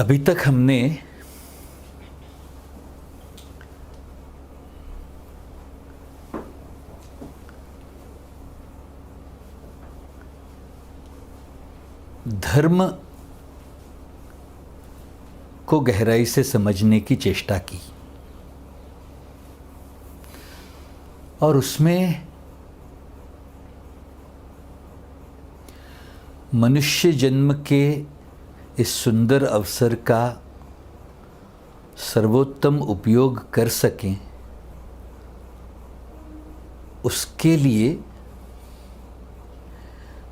अभी तक हमने धर्म को गहराई से समझने की चेष्टा की और उसमें मनुष्य जन्म के इस सुंदर अवसर का सर्वोत्तम उपयोग कर सकें, उसके लिए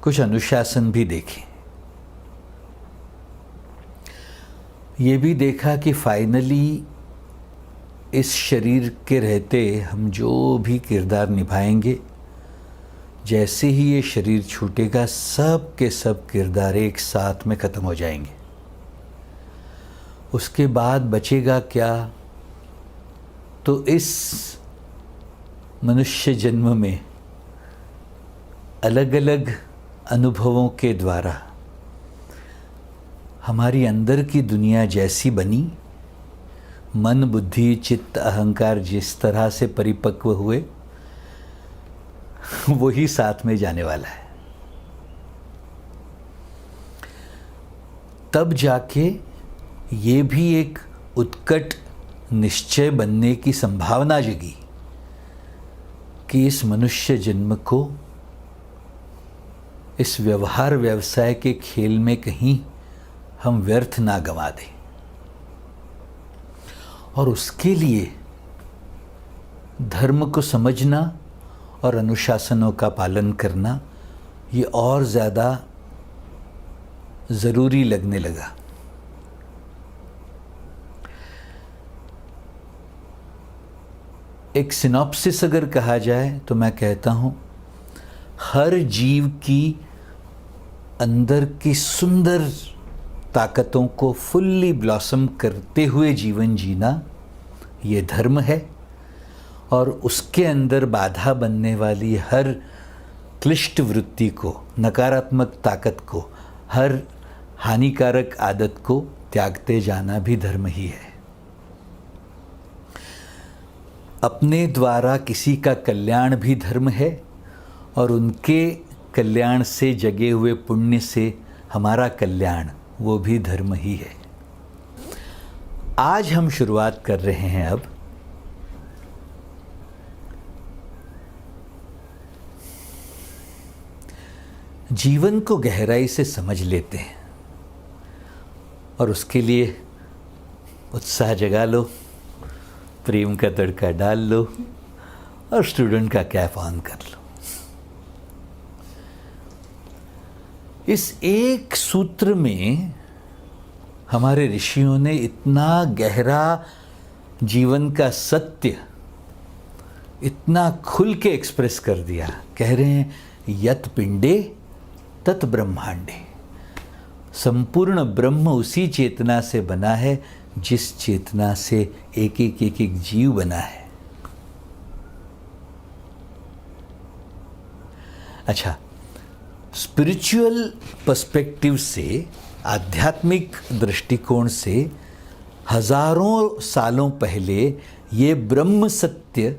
कुछ अनुशासन भी देखें। ये भी देखा कि फाइनली इस शरीर के रहते हम जो भी किरदार निभाएंगे, जैसे ही ये शरीर छूटेगा सब के सब किरदार एक साथ में ख़त्म हो जाएंगे। उसके बाद बचेगा क्या? तो इस मनुष्य जन्म में अलग अलग अनुभवों के द्वारा हमारी अंदर की दुनिया जैसी बनी, मन बुद्धि चित्त अहंकार जिस तरह से परिपक्व हुए, वही साथ में जाने वाला है। तब जाके ये भी एक उत्कट निश्चय बनने की संभावना जगी कि इस मनुष्य जन्म को इस व्यवहार व्यवसाय के खेल में कहीं हम व्यर्थ ना गंवा दें, और उसके लिए धर्म को समझना और अनुशासनों का पालन करना ये और ज़्यादा ज़रूरी लगने लगा। एक सिनॉप्सिस अगर कहा जाए तो मैं कहता हूँ, हर जीव की अंदर की सुंदर ताकतों को फुल्ली ब्लॉसम करते हुए जीवन जीना ये धर्म है, और उसके अंदर बाधा बनने वाली हर क्लिष्ट वृत्ति को, नकारात्मक ताकत को, हर हानिकारक आदत को त्यागते जाना भी धर्म ही है। अपने द्वारा किसी का कल्याण भी धर्म है, और उनके कल्याण से जगे हुए पुण्य से हमारा कल्याण वो भी धर्म ही है। आज हम शुरुआत कर रहे हैं अब जीवन को गहराई से समझ लेते हैं, और उसके लिए उत्साह जगा लो, प्रेम का तड़का डाल लो और स्टूडेंट का कैप ऑन कर लो। इस एक सूत्र में हमारे ऋषियों ने इतना गहरा जीवन का सत्य इतना खुल के एक्सप्रेस कर दिया। कह रहे हैं, यत पिंडे तत ब्रह्मांडे। संपूर्ण ब्रह्म उसी चेतना से बना है जिस चेतना से एक एक एक एक जीव बना है। अच्छा, स्पिरिचुअल पर्सपेक्टिव से, आध्यात्मिक दृष्टिकोण से हजारों सालों पहले ये ब्रह्म सत्य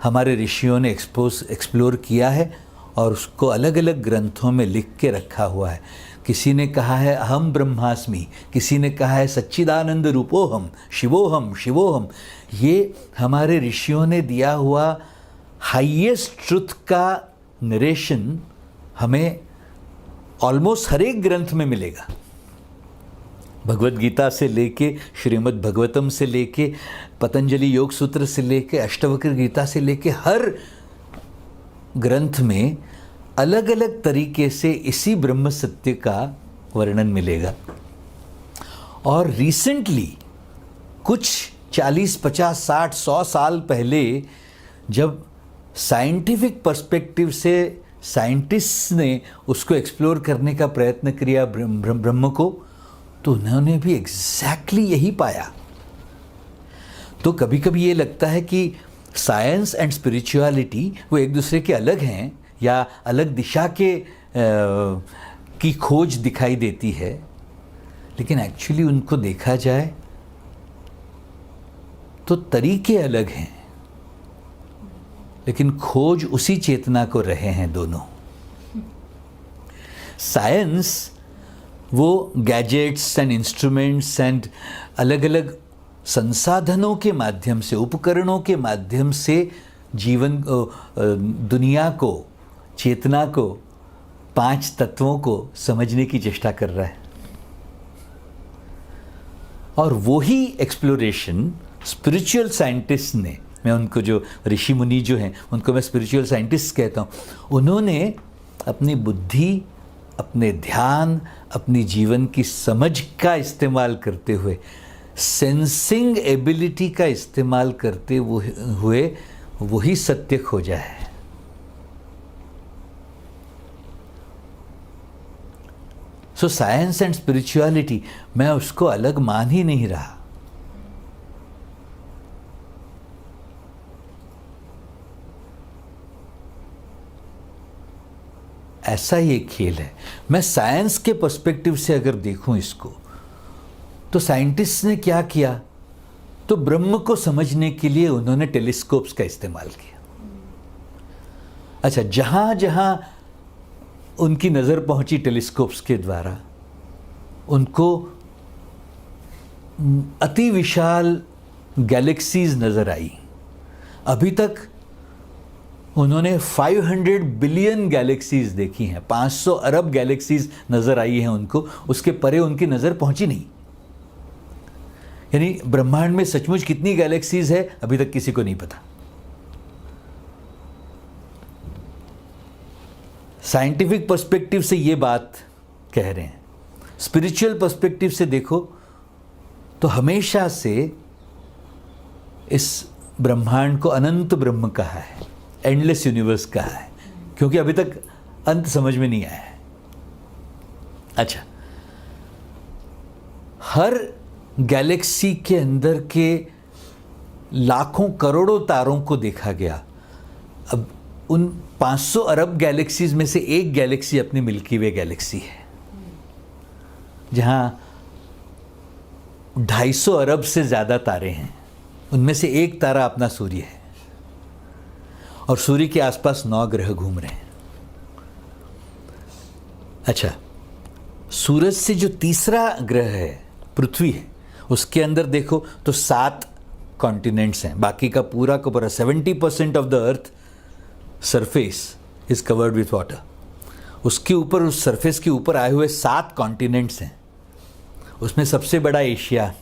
हमारे ऋषियों ने एक्सप्लोर किया है और उसको अलग अलग ग्रंथों में लिख के रखा हुआ है। किसी ने कहा है अहम ब्रह्मास्मि, किसी ने कहा है सच्चिदानंद रूपोहम, शिवोहम शिवोहम। ये हमारे ऋषियों ने दिया हुआ हाईएस्ट ट्रुथ का नरेशन हमें ऑलमोस्ट हर एक ग्रंथ में मिलेगा। भगवद गीता से लेके, श्रीमद् भगवतम से लेके, पतंजलि योग सूत्र से लेके, अष्टवक्र गीता से लेके, हर ग्रंथ में अलग अलग तरीके से इसी ब्रह्म सत्य का वर्णन मिलेगा। और रिसेंटली कुछ 40, 50, 60, 100 साल पहले जब साइंटिफिक पर्सपेक्टिव से साइंटिस्ट ने उसको एक्सप्लोर करने का प्रयत्न किया ब्रह्म को, तो उन्होंने भी एग्जैक्टली यही पाया। तो कभी कभी ये लगता है कि साइंस एंड स्पिरिचुअलिटी वो एक दूसरे के अलग हैं या अलग दिशा के की खोज दिखाई देती है, लेकिन एक्चुअली उनको देखा जाए तो तरीके अलग हैं, लेकिन खोज उसी चेतना को रहे हैं दोनों। साइंस वो गैजेट्स एंड इंस्ट्रूमेंट्स एंड अलग अलग संसाधनों के माध्यम से, उपकरणों के माध्यम से जीवन दुनिया को, चेतना को, 5 तत्वों को समझने की चेष्टा कर रहा है। और वही एक्सप्लोरेशन स्पिरिचुअल साइंटिस्ट ने, मैं उनको जो ऋषि मुनि जो हैं उनको मैं स्पिरिचुअल साइंटिस्ट कहता हूँ, उन्होंने अपनी बुद्धि, अपने ध्यान, अपनी जीवन की समझ का इस्तेमाल करते हुए, सेंसिंग एबिलिटी का इस्तेमाल करते हुए वही सत्य खोजा है। सो साइंस एंड स्पिरिचुअलिटी, मैं उसको अलग मान ही नहीं रहा। ऐसा ही एक खेल है। मैं साइंस के पर्सपेक्टिव से अगर देखूं इसको, तो साइंटिस्ट ने क्या किया, तो ब्रह्म को समझने के लिए उन्होंने टेलीस्कोप्स का इस्तेमाल किया। अच्छा, जहां जहां उनकी नज़र पहुंची टेलीस्कोप्स के द्वारा, उनको अति विशाल गैलेक्सीज नज़र आई। अभी तक उन्होंने 500 बिलियन गैलेक्सीज देखी हैं, 500 अरब गैलेक्सीज नज़र आई हैं उनको, उसके परे उनकी नज़र पहुंची नहीं। यानी ब्रह्मांड में सचमुच कितनी गैलेक्सीज है अभी तक किसी को नहीं पता। साइंटिफिक पर्सपेक्टिव से ये बात कह रहे हैं। स्पिरिचुअल पर्सपेक्टिव से देखो तो हमेशा से इस ब्रह्मांड को अनंत ब्रह्म कहा है, एंडलेस यूनिवर्स कहा है, क्योंकि अभी तक अंत समझ में नहीं आया है। अच्छा, हर गैलेक्सी के अंदर के लाखों करोड़ों तारों को देखा गया। अब उन 500 अरब गैलेक्सीज में से एक गैलेक्सी अपनी मिल्की वे गैलेक्सी है, जहां 250 अरब से ज़्यादा तारे हैं। उनमें से एक तारा अपना सूर्य है, और सूर्य के आसपास 9 ग्रह घूम रहे हैं। अच्छा, सूरज से जो तीसरा ग्रह है, पृथ्वी है, उसके अंदर देखो तो 7 कॉन्टिनेंट्स हैं। बाकी का पूरा 70% of the earth surface is covered with water. उसके ऊपर, उस सरफेस के ऊपर आए हुए 7 कॉन्टिनेंट्स हैं। उसमें सबसे बड़ा एशिया,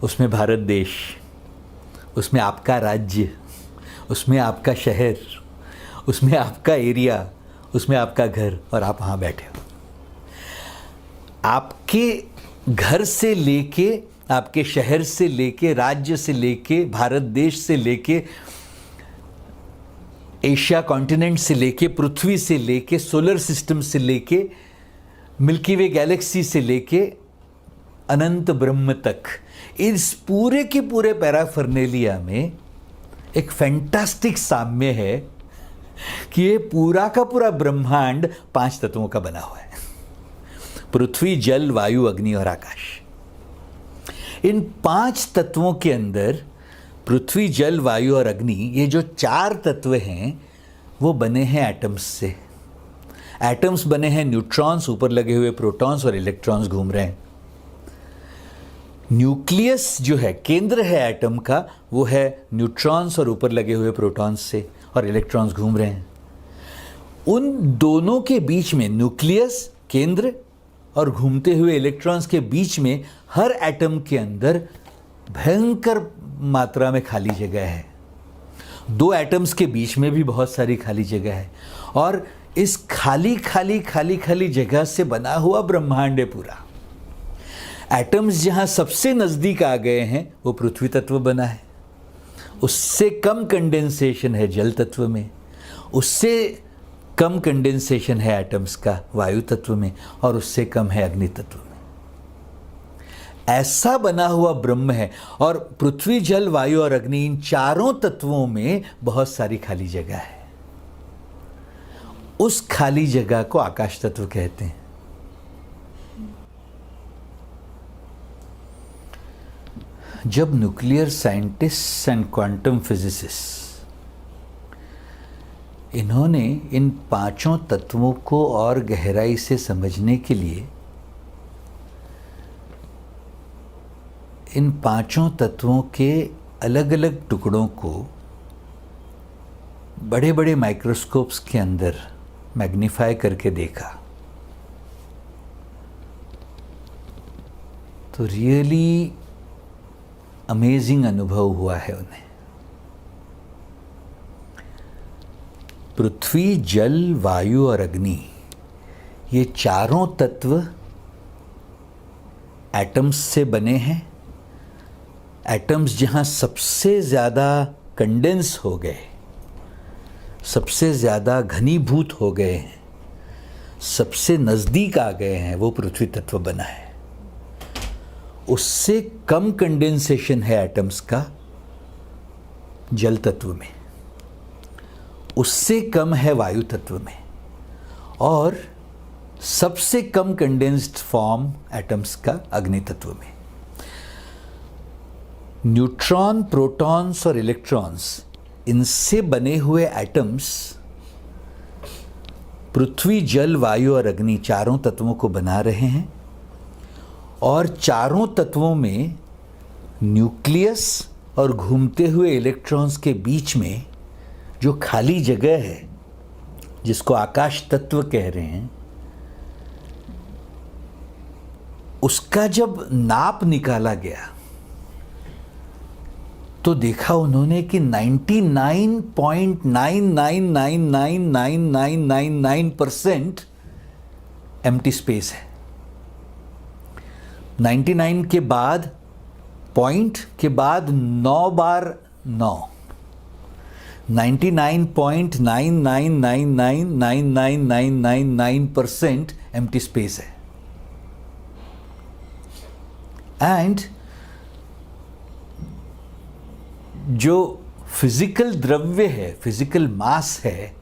उसमें भारत देश, उसमें आपका राज्य, उसमें आपका शहर, उसमें आपका एरिया, उसमें आपका घर, और आप वहाँ बैठे हो। आपके घर से लेके, आपके शहर से लेके, राज्य से लेके, भारत देश से लेके, एशिया कॉन्टिनेंट से लेके, पृथ्वी से लेके, सोलर सिस्टम से लेके, मिल्की वे गैलेक्सी से लेके अनंत ब्रह्म तक, इस पूरे के पूरे पैराफर्नेलिया में एक फैंटास्टिक साम्य है कि ये पूरा का पूरा ब्रह्मांड 5 तत्वों का बना हुआ है। पृथ्वी, जल, वायु, अग्नि और आकाश। इन 5 तत्वों के अंदर पृथ्वी, जल, वायु और अग्नि, ये जो 4 तत्व हैं, वो बने हैं एटम्स से। एटम्स बने हैं न्यूट्रॉन्स, ऊपर लगे हुए प्रोटॉन्स और इलेक्ट्रॉन्स घूम रहे हैं। न्यूक्लियस जो है, केंद्र है एटम का, वो है न्यूट्रॉन्स और ऊपर लगे हुए प्रोटॉन्स से, और इलेक्ट्रॉन्स घूम रहे हैं। उन दोनों के बीच में, न्यूक्लियस, केंद्र और घूमते हुए इलेक्ट्रॉन्स के बीच में, हर एटम के अंदर भयंकर मात्रा में खाली जगह है। 2 एटम्स के बीच में भी बहुत सारी खाली जगह है, और इस खाली जगह से बना हुआ ब्रह्मांड है पूरा। एटम्स जहां सबसे नजदीक आ गए हैं वो पृथ्वी तत्व बना है, उससे कम कंडेंसेशन है जल तत्व में, उससे कम कंडेंसेशन है एटम्स का वायु तत्व में, और उससे कम है अग्नि तत्व में। ऐसा बना हुआ ब्रह्म है, और पृथ्वी, जल, वायु और अग्नि, इन 4 तत्वों में बहुत सारी खाली जगह है। उस खाली जगह को आकाश तत्व कहते हैं। जब nuclear scientists and quantum physicist इन्होंने इन पांचों तत्वों को और गहराई से समझने के लिए इन पांचों तत्वों के अलग अलग टुकड़ों को बड़े बड़े माइक्रोस्कोप्स के अंदर मैग्नीफाई करके देखा तो रियली अमेजिंग अनुभव हुआ है उन्हें। पृथ्वी, जल, वायु और अग्नि, ये चारों तत्व एटम्स से बने हैं। एटम्स जहाँ सबसे ज़्यादा कंडेंस हो गए, सबसे ज़्यादा घनीभूत हो गए हैं, सबसे नज़दीक आ गए हैं, वो पृथ्वी तत्व बना है। उससे कम कंडेंसेशन है एटम्स का जल तत्व में, उससे कम है वायु तत्व में, और सबसे कम कंडेंस्ड फॉर्म एटम्स का अग्नि तत्व में। न्यूट्रॉन, प्रोटॉन्स और इलेक्ट्रॉन्स, इनसे बने हुए एटम्स पृथ्वी, जल, वायु और अग्नि चारों तत्वों को बना रहे हैं। और चारों तत्वों में न्यूक्लियस और घूमते हुए इलेक्ट्रॉन्स के बीच में जो खाली जगह है, जिसको आकाश तत्व कह रहे हैं, उसका जब नाप निकाला गया तो देखा उन्होंने कि 99.99999999% एम्प्टी स्पेस है। 99 के बाद पॉइंट के बाद 9 बार 9, 99.99999999% एम्प्टी स्पेस है। एंड जो फिजिकल द्रव्य है, फिजिकल मास है,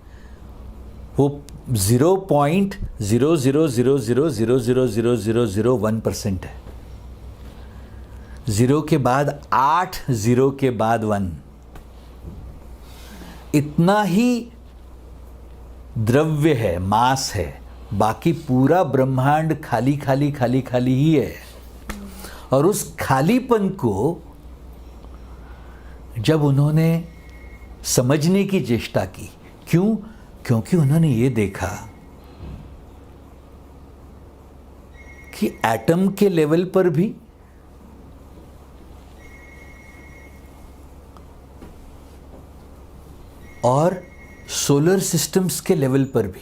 वो 0.0000000001% है। 0 के बाद 8, 0 के बाद 1, इतना ही द्रव्य है, मास है। बाकी पूरा ब्रह्मांड खाली खाली खाली खाली ही है। और उस खालीपन को जब उन्होंने समझने की चेष्टा की, क्यों? क्योंकि उन्होंने ये देखा कि एटम के लेवल पर भी और सोलर सिस्टम्स के लेवल पर भी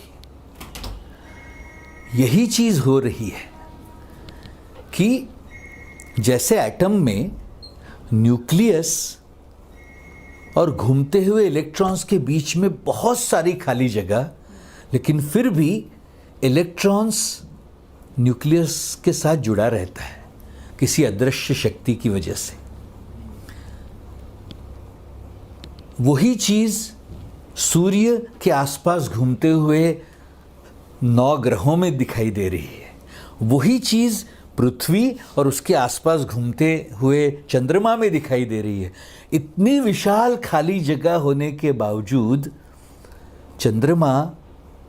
यही चीज हो रही है कि जैसे एटम में न्यूक्लियस और घूमते हुए इलेक्ट्रॉन्स के बीच में बहुत सारी खाली जगह, लेकिन फिर भी इलेक्ट्रॉन्स न्यूक्लियस के साथ जुड़ा रहता है किसी अदृश्य शक्ति की वजह से। वही चीज सूर्य के आसपास घूमते हुए 9 ग्रहों में दिखाई दे रही है। वही चीज पृथ्वी और उसके आसपास घूमते हुए चंद्रमा में दिखाई दे रही है। इतनी विशाल खाली जगह होने के बावजूद चंद्रमा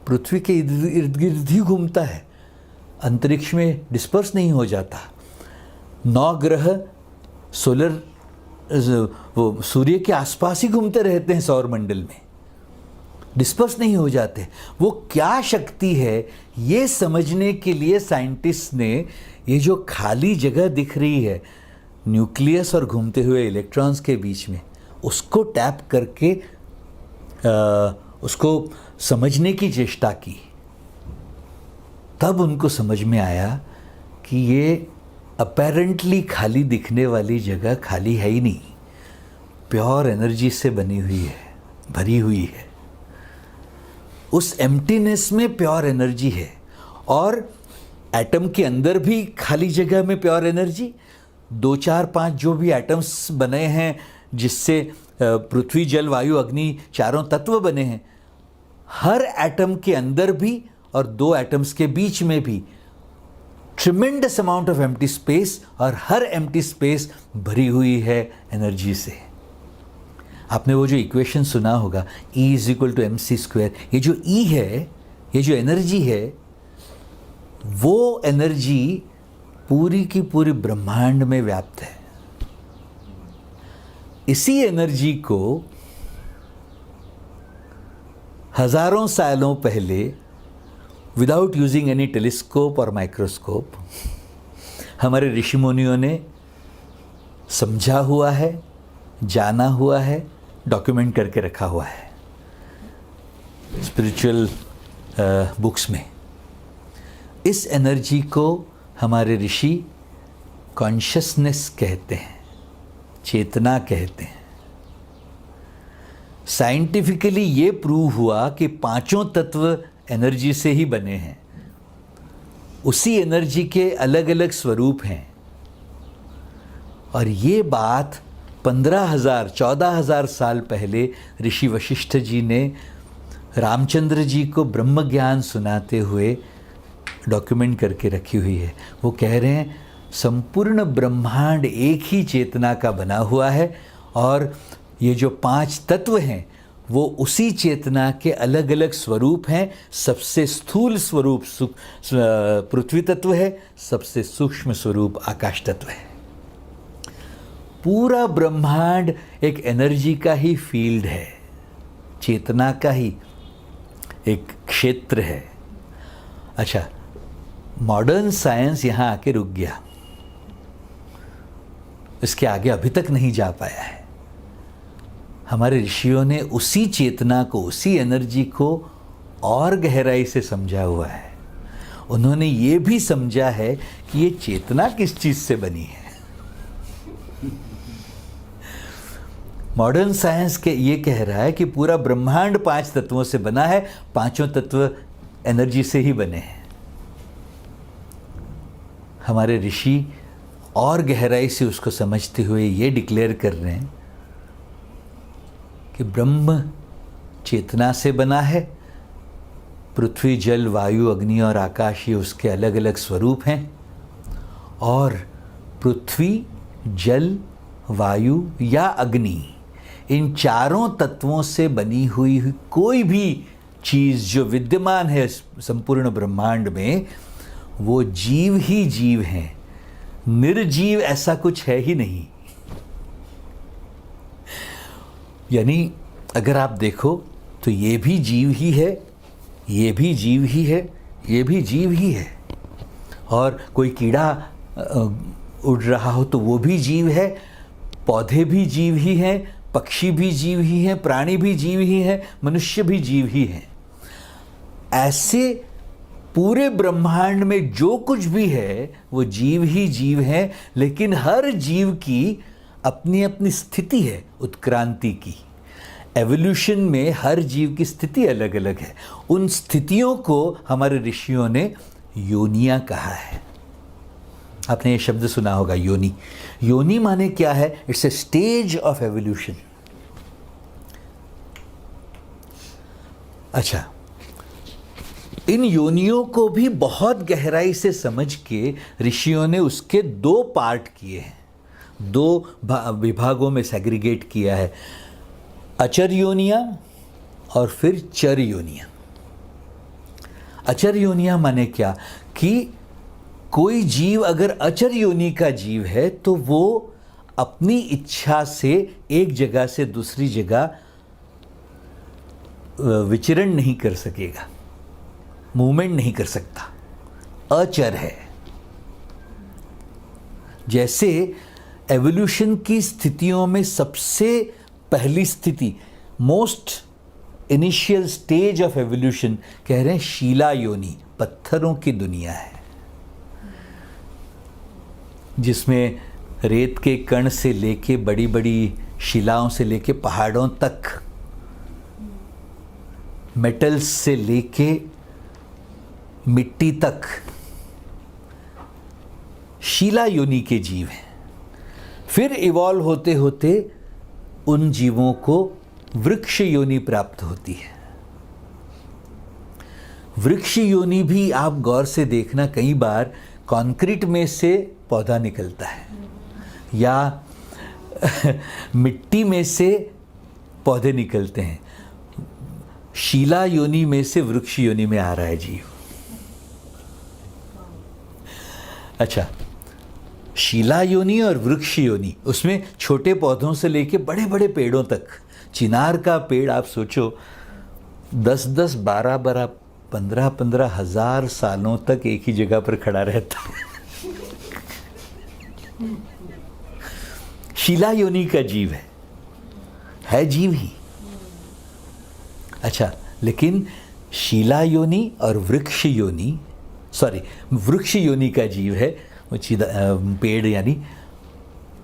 पृथ्वी के इर्द गिर्द ही घूमता है, अंतरिक्ष में डिस्पर्स नहीं हो जाता। 9 ग्रह सोलर वो सूर्य के आसपास ही घूमते रहते हैं, सौर मंडल में डिस्पर्स नहीं हो जाते। वो क्या शक्ति है, ये समझने के लिए साइंटिस्ट ने ये जो खाली जगह दिख रही है न्यूक्लियस और घूमते हुए इलेक्ट्रॉन्स के बीच में, उसको टैप करके उसको समझने की चेष्टा की। तब उनको समझ में आया कि ये अपेरेंटली खाली दिखने वाली जगह खाली है ही नहीं, प्योर एनर्जी से बनी हुई है, भरी हुई है। उस एम्प्टीनेस में प्योर एनर्जी है। और एटम के अंदर भी खाली जगह में प्योर एनर्जी, 2, 4, 5 जो भी एटम्स बने हैं जिससे पृथ्वी, जल, वायु, अग्नि चारों तत्व बने हैं, हर एटम के अंदर भी और 2 एटम्स के बीच में भी tremendous amount of empty space, और हर एम्प्टी स्पेस भरी हुई है एनर्जी से। आपने वो जो इक्वेशन सुना होगा, E is equal to mc²। ये जो E है, ये जो एनर्जी है, वो एनर्जी पूरी की पूरी ब्रह्मांड में व्याप्त है। इसी एनर्जी को हजारों सालों पहले, विदाउट यूजिंग एनी टेलीस्कोप और माइक्रोस्कोप, हमारे ऋषि मुनियों ने समझा हुआ है, जाना हुआ है, डॉक्यूमेंट करके रखा हुआ है स्पिरिचुअल बुक्स में। इस एनर्जी को हमारे ऋषि कॉन्शियसनेस कहते हैं, चेतना कहते हैं। साइंटिफिकली ये प्रूव हुआ कि पांचों तत्व एनर्जी से ही बने हैं। उसी एनर्जी के अलग अलग स्वरूप हैं, और ये बात 15,000 14,000 साल पहले ऋषि वशिष्ठ जी ने रामचंद्र जी को ब्रह्म ज्ञान सुनाते हुए डॉक्यूमेंट करके रखी हुई है। वो कह रहे हैं संपूर्ण ब्रह्मांड एक ही चेतना का बना हुआ है, और ये जो 5 तत्व हैं वो उसी चेतना के अलग अलग स्वरूप हैं। सबसे स्थूल स्वरूप पृथ्वी तत्व है, सबसे सूक्ष्म स्वरूप आकाश तत्व है। पूरा ब्रह्मांड एक एनर्जी का ही फील्ड है, चेतना का ही एक क्षेत्र है। अच्छा, मॉडर्न साइंस यहाँ आके रुक गया, इसके आगे अभी तक नहीं जा पाया है। हमारे ऋषियों ने उसी चेतना को, उसी एनर्जी को और गहराई से समझा हुआ है। उन्होंने ये भी समझा है कि ये चेतना किस चीज से बनी है। मॉडर्न साइंस के ये कह रहा है कि पूरा ब्रह्मांड 5 तत्वों से बना है, पांचों तत्व एनर्जी से ही बने हैं। हमारे ऋषि और गहराई से उसको समझते हुए ये डिक्लेयर कर रहे हैं कि ब्रह्म चेतना से बना है। पृथ्वी, जल, वायु, अग्नि और आकाश, ये उसके अलग अलग स्वरूप हैं, और पृथ्वी, जल, वायु या अग्नि, इन चारों तत्वों से बनी हुई कोई भी चीज़ जो विद्यमान है संपूर्ण ब्रह्मांड में, वो जीव ही जीव हैं। निर्जीव ऐसा कुछ है ही नहीं। यानी अगर आप देखो तो ये भी जीव ही है, ये भी जीव ही है, ये भी जीव ही है। और कोई कीड़ा उड़ रहा हो तो वो भी जीव है, पौधे भी जीव ही हैं, पक्षी भी जीव ही हैं, प्राणी भी जीव ही हैं, मनुष्य भी जीव ही हैं। ऐसे पूरे ब्रह्मांड में जो कुछ भी है वो जीव ही जीव है, लेकिन हर जीव की अपनी अपनी स्थिति है उत्क्रांति की। एवोल्यूशन में हर जीव की स्थिति अलग अलग है। उन स्थितियों को हमारे ऋषियों ने योनियां कहा है। आपने ये शब्द सुना होगा, योनि। योनि माने क्या है? It's a stage of evolution. अच्छा, इन योनियों को भी बहुत गहराई से समझ के ऋषियों ने उसके 2 पार्ट किए हैं, 2 विभागों में सेग्रीगेट किया है, अचर योनियां और फिर चर योनियां। अचर योनियां माने क्या कि कोई जीव अगर अचर योनि का जीव है तो वो अपनी इच्छा से एक जगह से दूसरी जगह विचरण नहीं कर सकेगा, मूवमेंट नहीं कर सकता, अचर है। जैसे एवोल्यूशन की स्थितियों में सबसे पहली स्थिति, most initial stage of evolution, कह रहे हैं शीला योनि, पत्थरों की दुनिया है, जिसमें रेत के कण से लेके बड़ी बड़ी शिलाओं से लेके पहाड़ों तक, मेटल्स से लेके मिट्टी तक शीला योनि के जीव हैं। फिर इवॉल्व होते होते उन जीवों को वृक्ष योनि प्राप्त होती है। वृक्ष योनि भी आप गौर से देखना, कई बार कंक्रीट में से पौधा निकलता है या मिट्टी में से पौधे निकलते हैं, शीला योनि में से वृक्ष योनि में आ रहा है जीव। अच्छा, शीला योनि और वृक्ष योनि, उसमें छोटे पौधों से लेके बड़े बड़े पेड़ों तक। चिनार का पेड़ आप सोचो 10-10, 12-12, 15-15 हजार सालों तक एक ही जगह पर खड़ा रहता है। शीला योनि का जीव है जीव ही। अच्छा, लेकिन शीला योनि और वृक्ष योनि, सॉरी, वृक्ष योनि का जीव है, वो पेड़ यानी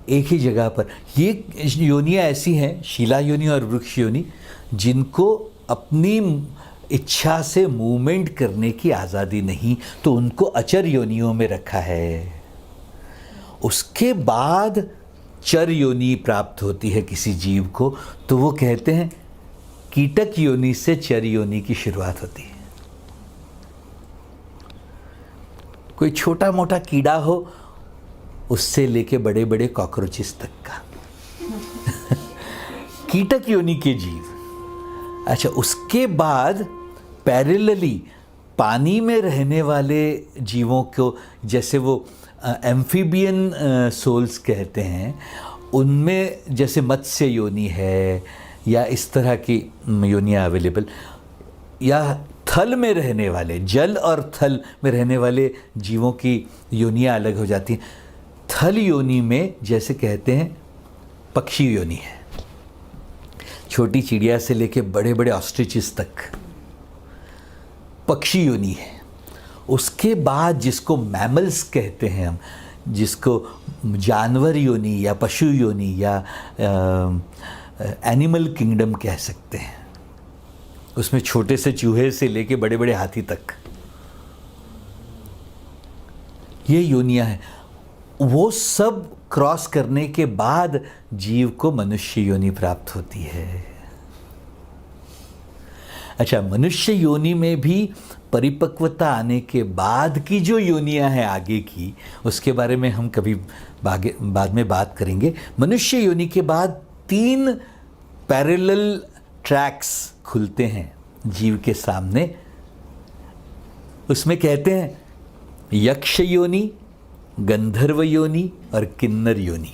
एक ही जगह पर। ये योनियाँ ऐसी हैं, शीला योनि और वृक्ष योनि, जिनको अपनी इच्छा से मूवमेंट करने की आज़ादी नहीं, तो उनको अचर योनियों में रखा है। उसके बाद चर योनि प्राप्त होती है किसी जीव को, तो वो कहते हैं कीटक योनि से चर योनि की शुरुआत होती है। कोई छोटा मोटा कीड़ा हो, उससे लेके बड़े बड़े कॉकरोचेस तक का कीटक योनि के जीव। अच्छा, उसके बाद पैरेलली पानी में रहने वाले जीवों को, जैसे वो एम्फीबियन सोल्स कहते हैं, उनमें जैसे मत्स्य योनि है या इस तरह की योनियाँ अवेलेबल, या थल में रहने वाले, जल और थल में रहने वाले जीवों की योनियाँ अलग हो जाती हैं। थल योनि में जैसे कहते हैं पक्षी योनि है, छोटी चिड़िया से लेके बड़े बड़े ऑस्ट्रिचेस तक पक्षी योनि है। उसके बाद जिसको मैमल्स कहते हैं हम, जिसको जानवर योनि या पशु योनि या एनिमल किंगडम कह सकते हैं, उसमें छोटे से चूहे से लेके बड़े बड़े हाथी तक ये योनियां हैं। वो सब क्रॉस करने के बाद जीव को मनुष्य योनि प्राप्त होती है। अच्छा, मनुष्य योनि में भी परिपक्वता आने के बाद की जो योनियां हैं आगे की, उसके बारे में हम कभी बाद में बात करेंगे। मनुष्य योनि के बाद 3 पैरेलल ट्रैक्स खुलते हैं जीव के सामने। उसमें कहते हैं यक्ष योनि, गंधर्व योनि और किन्नर योनि।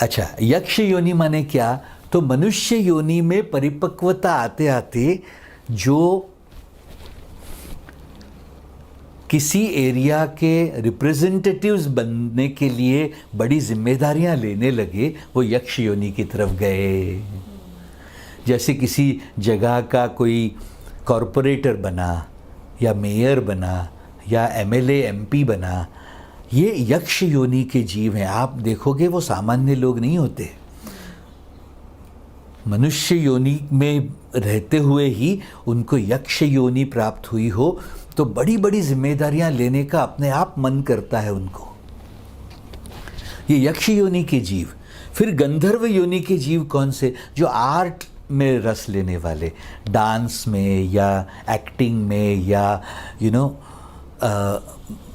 अच्छा, यक्ष योनि माने क्या? तो मनुष्य योनि में परिपक्वता आते आते जो किसी एरिया के रिप्रेजेंटेटिव्स बनने के लिए बड़ी जिम्मेदारियां लेने लगे, वो यक्ष योनि की तरफ गए। जैसे किसी जगह का कोई कॉरपोरेटर बना या मेयर बना या एमएलए एमपी बना, ये यक्ष योनि के जीव हैं। आप देखोगे वो सामान्य लोग नहीं होते। मनुष्य योनि में रहते हुए ही उनको यक्ष योनि प्राप्त हुई हो, तो बड़ी बड़ी जिम्मेदारियां लेने का अपने आप मन करता है उनको। ये यक्ष योनि के जीव। फिर गंधर्व योनि के जीव कौन से? जो आर्ट में रस लेने वाले, डांस में या एक्टिंग में या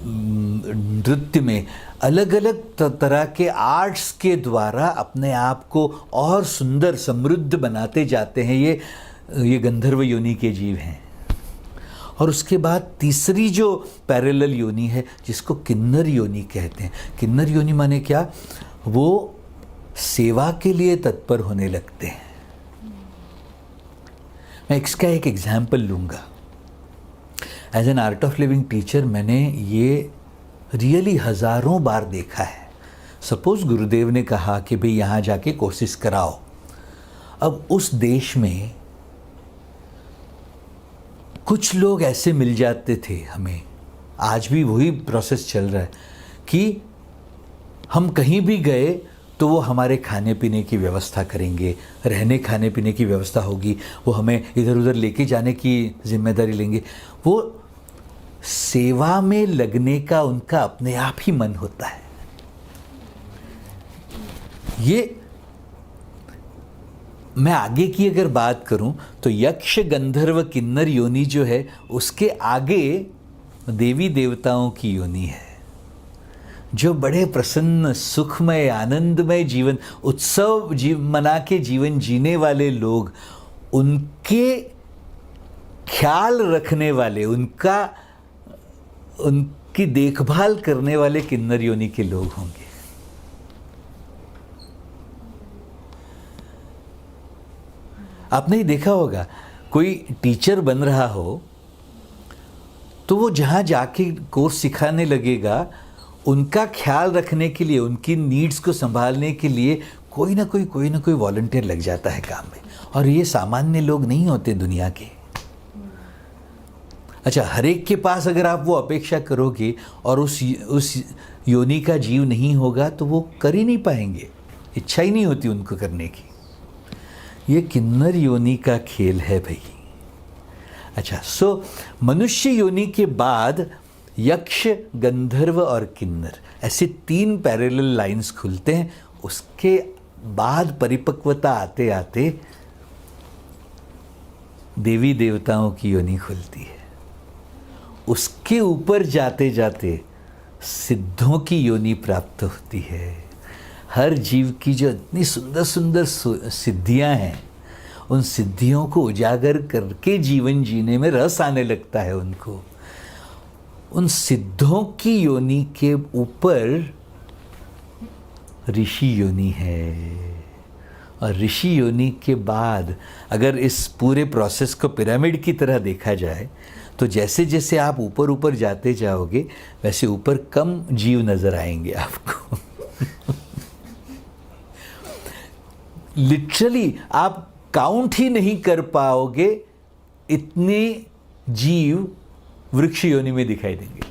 नृत्य में, अलग अलग तरह के आर्ट्स के द्वारा अपने आप को और सुंदर समृद्ध बनाते जाते हैं। ये गंधर्व योनि के जीव हैं। और उसके बाद तीसरी जो पैरेलल योनि है, जिसको किन्नर योनि कहते हैं। किन्नर योनि माने क्या? वो सेवा के लिए तत्पर होने लगते हैं। मैं इसका एक एग्जाम्पल लूँगा। As an Art of Living teacher मैंने ये रियली हज़ारों बार देखा है। सपोज़ गुरुदेव ने कहा कि भाई यहाँ जाके कोशिश कराओ। अब उस देश में कुछ लोग ऐसे मिल जाते थे हमें, आज भी वही प्रोसेस चल रहा है, कि हम कहीं भी गए तो वो हमारे खाने पीने की व्यवस्था करेंगे, रहने खाने पीने की व्यवस्था होगी, वो हमें इधर उधर लेके जाने की जिम्मेदारी लेंगे। वो सेवा में लगने का उनका अपने आप ही मन होता है। ये मैं आगे की अगर बात करूं तो यक्ष गंधर्व किन्नर योनि जो है, उसके आगे देवी देवताओं की योनि है, जो बड़े प्रसन्न, सुखमय, आनंदमय जीवन, उत्सव मना के जीवन जीने वाले लोग, उनके ख्याल रखने वाले, उनकी देखभाल करने वाले किन्नर योनि के लोग होंगे। आपने ही देखा होगा, कोई टीचर बन रहा हो तो वो जहाँ जाके कोर्स सिखाने लगेगा, उनका ख्याल रखने के लिए, उनकी नीड्स को संभालने के लिए कोई ना कोई वॉलंटियर लग जाता है काम में। और ये सामान्य लोग नहीं होते दुनिया के। अच्छा, हर एक के पास अगर आप वो अपेक्षा करोगे और उस योनि का जीव नहीं होगा तो वो कर ही नहीं पाएंगे, इच्छा ही नहीं होती उनको करने की। ये किन्नर योनि का खेल है भाई। अच्छा, सो मनुष्य योनि के बाद यक्ष, गंधर्व और किन्नर, ऐसे 3 पैरेलल लाइंस खुलते हैं। उसके बाद परिपक्वता आते आते देवी देवताओं की योनि खुलती है। उसके ऊपर जाते जाते सिद्धों की योनि प्राप्त होती है। हर जीव की जो इतनी सुंदर सुंदर सिद्धियां हैं, उन सिद्धियों को उजागर करके जीवन जीने में रस आने लगता है उनको। उन सिद्धों की योनि के ऊपर ऋषि योनि है। और ऋषि योनि के बाद अगर इस पूरे प्रोसेस को पिरामिड की तरह देखा जाए तो जैसे जैसे आप ऊपर ऊपर जाते जाओगे वैसे ऊपर कम जीव नजर आएंगे आपको। लिटरली आप काउंट ही नहीं कर पाओगे, इतने जीव वृक्ष योनि में दिखाई देंगे।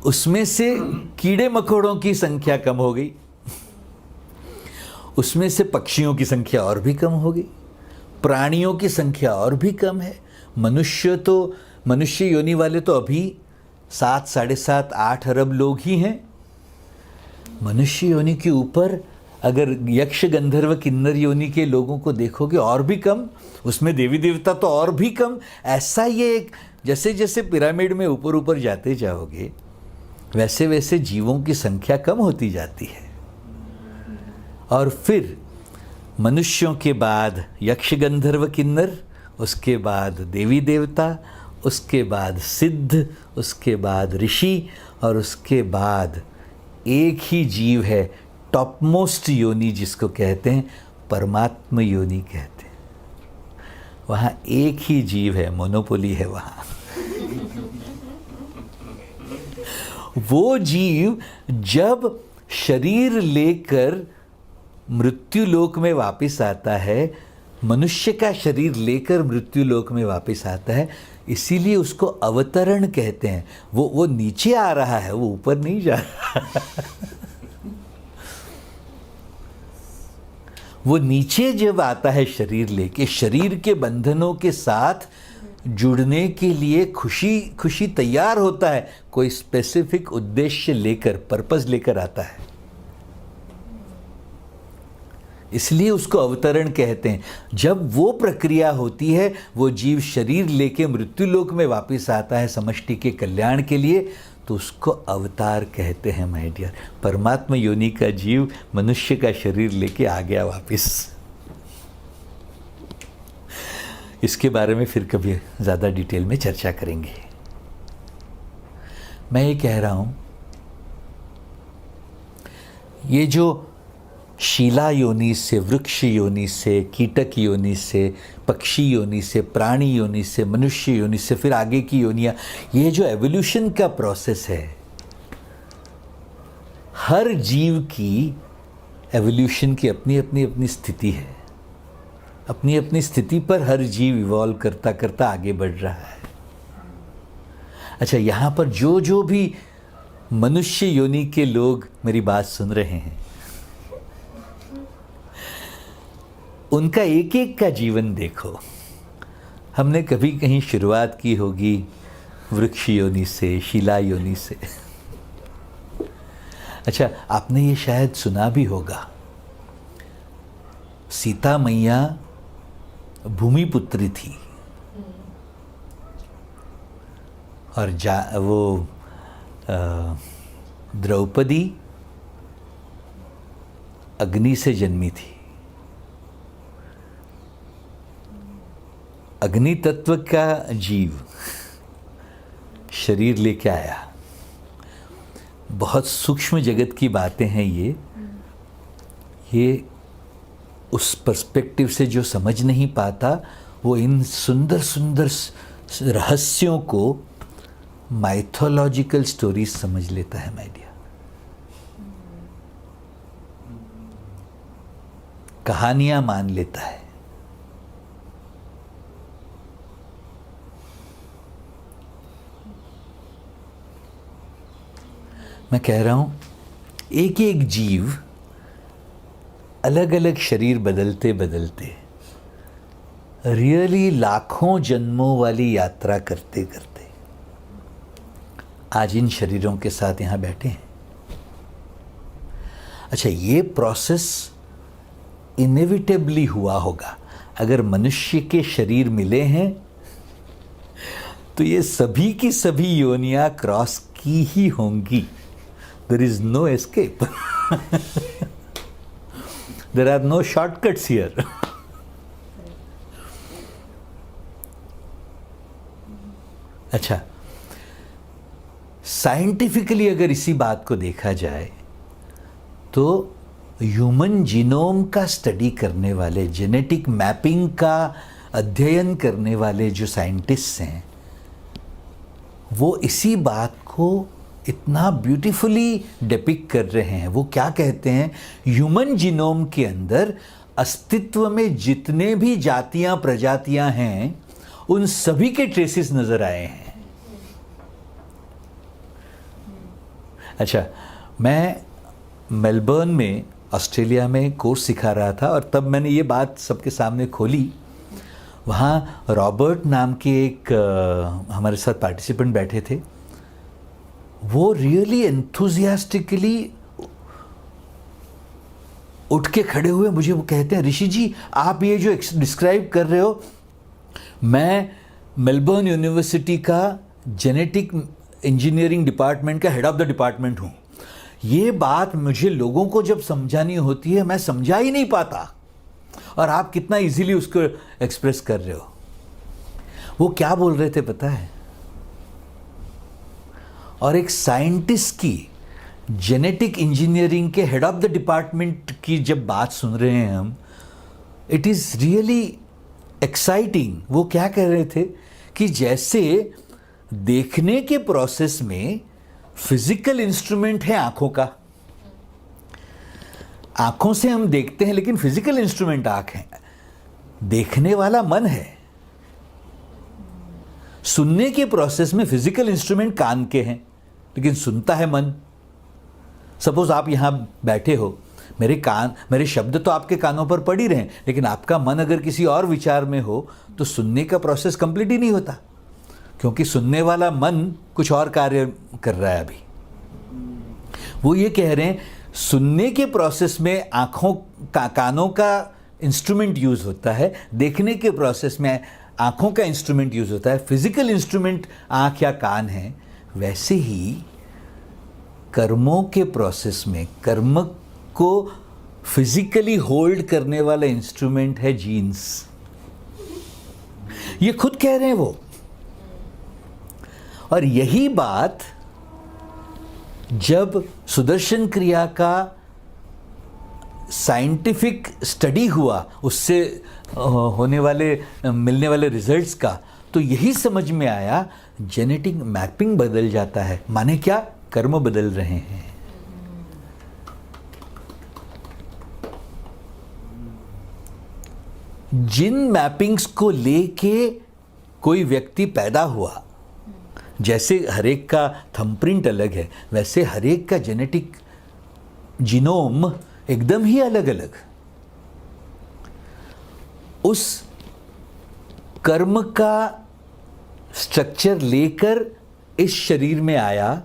उसमें से कीड़े मकोड़ों की संख्या कम हो गई, उसमें से पक्षियों की संख्या और भी कम हो गई, प्राणियों की संख्या और भी कम है। मनुष्य योनि वाले तो अभी 7, 7.5, 8 अरब लोग ही हैं। मनुष्य योनि के ऊपर अगर यक्ष, गंधर्व, किन्नर योनि के लोगों को देखोगे और भी कम, उसमें देवी देवता तो और भी कम। ऐसा ये एक, जैसे जैसे पिरामिड में ऊपर ऊपर जाते जाओगे वैसे वैसे जीवों की संख्या कम होती जाती है। और फिर मनुष्यों के बाद यक्ष, गंधर्व, किन्नर, उसके बाद देवी देवता, उसके बाद सिद्ध, उसके बाद ऋषि, और उसके बाद एक ही जीव है, टॉप मोस्ट योनि जिसको कहते हैं परमात्मा योनि कहते हैं। वहाँ एक ही जीव है, मोनोपोली है वहाँ। वो जीव जब शरीर लेकर मृत्युलोक में वापस आता है, मनुष्य का शरीर लेकर मृत्युलोक में वापस आता है, इसीलिए उसको अवतरण कहते हैं। वो नीचे आ रहा है, वो ऊपर नहीं जा रहा। वो नीचे जब आता है शरीर लेके, शरीर के बंधनों के साथ जुड़ने के लिए खुशी तैयार होता है, कोई स्पेसिफिक उद्देश्य लेकर, पर्पस लेकर आता है, इसलिए उसको अवतरण कहते हैं। जब वो प्रक्रिया होती है, वो जीव शरीर लेके मृत्युलोक में वापस आता है समष्टि के कल्याण के लिए, तो उसको अवतार कहते हैं माय डियर। परमात्मा योनि का जीव मनुष्य का शरीर लेके आ गया वापस। इसके बारे में फिर कभी ज़्यादा डिटेल में चर्चा करेंगे। मैं ये कह रहा हूँ, ये जो शीला योनि से, वृक्ष योनि से, कीटक योनि से, पक्षी योनि से, प्राणी योनि से, मनुष्य योनि से, फिर आगे की योनियाँ, ये जो एवोल्यूशन का प्रोसेस है, हर जीव की एवोल्यूशन की अपनी स्थिति है। अपनी स्थिति पर हर जीव इवॉल्व करता करता आगे बढ़ रहा है। अच्छा, यहाँ पर जो भी मनुष्य योनि के लोग मेरी बात सुन रहे हैं, उनका एक एक का जीवन देखो। हमने कभी कहीं शुरुआत की होगी वृक्ष योनि से, शीला योनि से। अच्छा, आपने ये शायद सुना भी होगा, सीता मैया भूमिपुत्री थी। और वो द्रौपदी अग्नि से जन्मी थी। अग्नि तत्व का जीव शरीर लेके आया। बहुत सूक्ष्म जगत की बातें हैं ये उस पर्सपेक्टिव से जो समझ नहीं पाता वो इन सुंदर सुंदर रहस्यों को माइथोलॉजिकल स्टोरीज समझ लेता है माय डियर। कहानियां मान लेता है। मैं कह रहा हूं एक एक जीव अलग अलग शरीर बदलते बदलते रियली लाखों जन्मों वाली यात्रा करते करते आज इन शरीरों के साथ यहां बैठे हैं। अच्छा, ये प्रोसेस इनेविटेबली हुआ होगा। अगर मनुष्य के शरीर मिले हैं तो ये सभी की सभी योनियां क्रॉस की ही होंगी। There is no escape. There are no shortcuts here. अच्छा, साइंटिफिकली अगर इसी बात को देखा जाए तो ह्यूमन जीनोम का स्टडी करने वाले, जेनेटिक मैपिंग का अध्ययन करने वाले जो साइंटिस्ट्स हैं वो इसी बात को इतना ब्यूटीफुली डिपिक्ट कर रहे हैं। वो क्या कहते हैं, ह्यूमन जीनोम के अंदर अस्तित्व में जितने भी जातियां प्रजातियां हैं उन सभी के ट्रेसेस नजर आए हैं। अच्छा, मैं मेलबर्न में ऑस्ट्रेलिया में कोर्स सिखा रहा था और तब मैंने ये बात सबके सामने खोली। वहाँ रॉबर्ट नाम के एक हमारे साथ पार्टिसिपेंट बैठे थे। वो रियली एंथुजियास्टिकली उठ के खड़े हुए मुझे वो कहते हैं, ऋषि जी आप ये जो डिस्क्राइब कर रहे हो, मैं मेलबर्न यूनिवर्सिटी का जेनेटिक इंजीनियरिंग डिपार्टमेंट का हेड ऑफ द डिपार्टमेंट हूँ। ये बात मुझे लोगों को जब समझानी होती है मैं समझा ही नहीं पाता, और आप कितना इजीली उसको एक्सप्रेस कर रहे हो। वो क्या बोल रहे थे पता है? और एक साइंटिस्ट की जेनेटिक इंजीनियरिंग के हेड ऑफ द डिपार्टमेंट की जब बात सुन रहे हैं हम, इट इज़ रियली एक्साइटिंग। वो क्या कह रहे थे कि जैसे देखने के प्रोसेस में फिजिकल इंस्ट्रूमेंट है आंखों का, आंखों से हम देखते हैं लेकिन फिजिकल इंस्ट्रूमेंट आंख है, देखने वाला मन है। सुनने के प्रोसेस में फिजिकल इंस्ट्रूमेंट कान के हैं लेकिन सुनता है मन। सपोज आप यहां बैठे हो, मेरे शब्द तो आपके कानों पर पड़ ही रहे हैं, लेकिन आपका मन अगर किसी और विचार में हो तो सुनने का प्रोसेस कंप्लीट ही नहीं होता, क्योंकि सुनने वाला मन कुछ और कार्य कर रहा है अभी। वो ये कह रहे हैं सुनने के प्रोसेस में आँखों का, कानों का इंस्ट्रूमेंट यूज होता है, देखने के प्रोसेस में आँखों का इंस्ट्रूमेंट यूज होता है, फिजिकल इंस्ट्रूमेंट आँख या कान है। वैसे ही कर्मों के प्रोसेस में कर्म को फिजिकली होल्ड करने वाला इंस्ट्रूमेंट है जीन्स। ये खुद कह रहे हैं वो। और यही बात जब सुदर्शन क्रिया का साइंटिफिक स्टडी हुआ, उससे होने वाले मिलने वाले रिजल्ट्स का, तो यही समझ में आया जेनेटिक मैपिंग बदल जाता है। माने क्या? कर्म बदल रहे हैं। जिन मैपिंग्स को लेके कोई व्यक्ति पैदा हुआ, जैसे हरेक का थंबप्रिंट अलग है, वैसे हरेक का जेनेटिक जीनोम एकदम ही अलग अलग। उस कर्म का स्ट्रक्चर लेकर इस शरीर में आया,